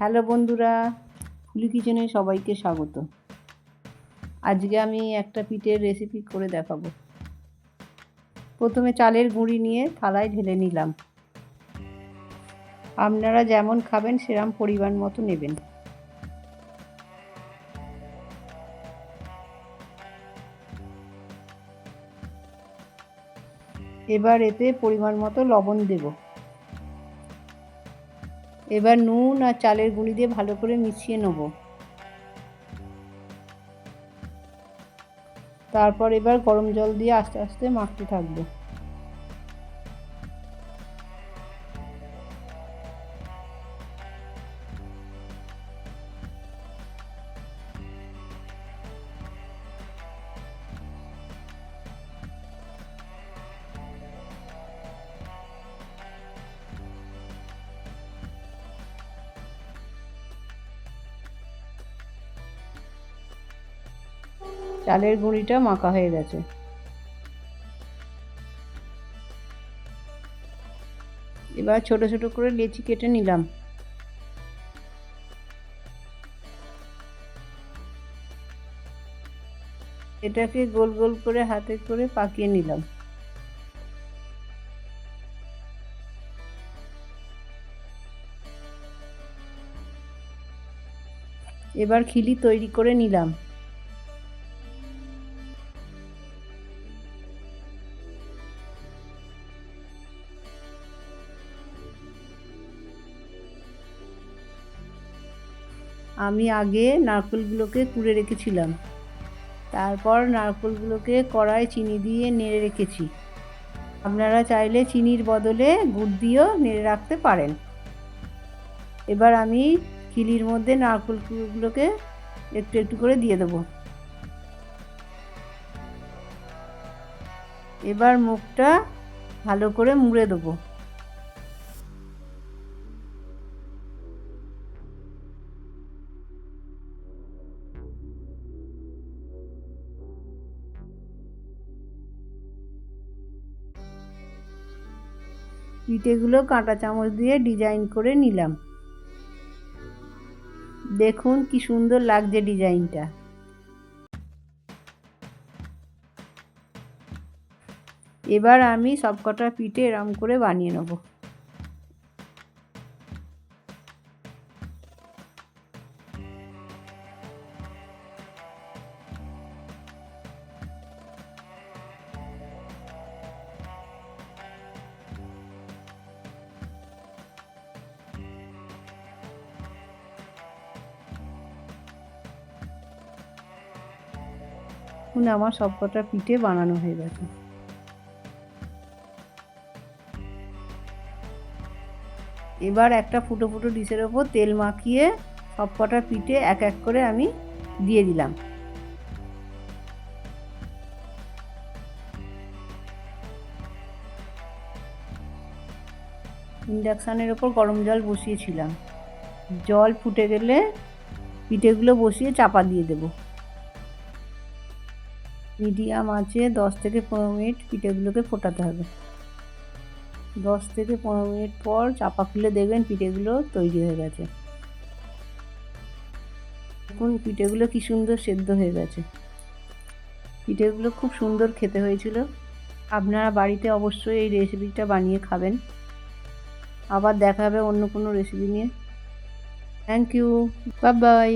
Hello বন্ধুরা, ফুলি কিচেনে সবাইকে স্বাগত। আজকে আমি একটা পিঠের রেসিপি করে দেখাবো। প্রথমে চালের গুঁড়ি নিয়ে থালায় ঢেলে নিলাম। আপনারা যেমন খাবেন সেরকম পরিমাণ মতো নেবেন। এবার এতে পরিমাণ মতো লবণ দেব। এবার নুন আর চালের গুঁড়ি দিয়ে ভালো করে মিশিয়ে নেব। তারপর এবার গরম জল দিয়ে আস্তে আস্তে মাখতে থাকবো। চালের গুঁড়িটা মাখা হয়ে গেছে। এবার ছোট ছোট করে লেচি কেটে নিলাম। এটাকে গোল গোল করে হাতে করে পাকিয়ে নিলাম। এবার খিলি তৈরি করে নিলাম। আমি আগে নারকেলগুলোকে কুড়ে রেখেছিলাম। তারপর নারকেলগুলোকে কড়ায় চিনি দিয়ে নেড়ে রেখেছি। আপনারা চাইলে চিনির বদলে গুড় দিয়েও নেড়ে রাখতে পারেন। এবার আমি খিলির মধ্যে নারকেলগুলোকে একটু একটু করে দিয়ে দেবো। এবার মুখটা ভালো করে মুড়ে দেবো। পিঠেগুলো কাঁটা চামচ দিয়ে ডিজাইন করে নিলাম। দেখুন কি সুন্দর লাগছে ডিজাইনটা। এবার আমি সবকটা পিঠে এরম করে বানিয়ে নেব। এখন আমার সবকটা পিঠে বানানো হয়ে গেছে। এবার একটা ফুটো ফুটো ডিশের ওপর তেল মাখিয়ে সবকটা পিঠে এক এক করে আমি দিয়ে দিলাম। ইন্ডাকশানের ওপর গরম জল বসিয়েছিলাম। জল ফুটে গেলে পিঠেগুলো বসিয়ে চাপা দিয়ে দেব। মিডিয়াম আঁচে 10 থেকে 15 মিনিট পিঠেগুলোকে ফোটাতে হবে। 10 থেকে 15 মিনিট পর চাপা খুলে দেখবেন পিঠেগুলো তৈরি হয়ে গেছে। দেখুন পিঠেগুলো কি সুন্দর সেদ্ধ হয়ে গেছে। পিঠেগুলো খুব সুন্দর খেতে হয়েছিল। আপনারা বাড়িতে অবশ্যই এই রেসিপিটা বানিয়ে খাবেন। আবার দেখা হবে অন্য কোনো রেসিপি নিয়ে। Thank you, bye by.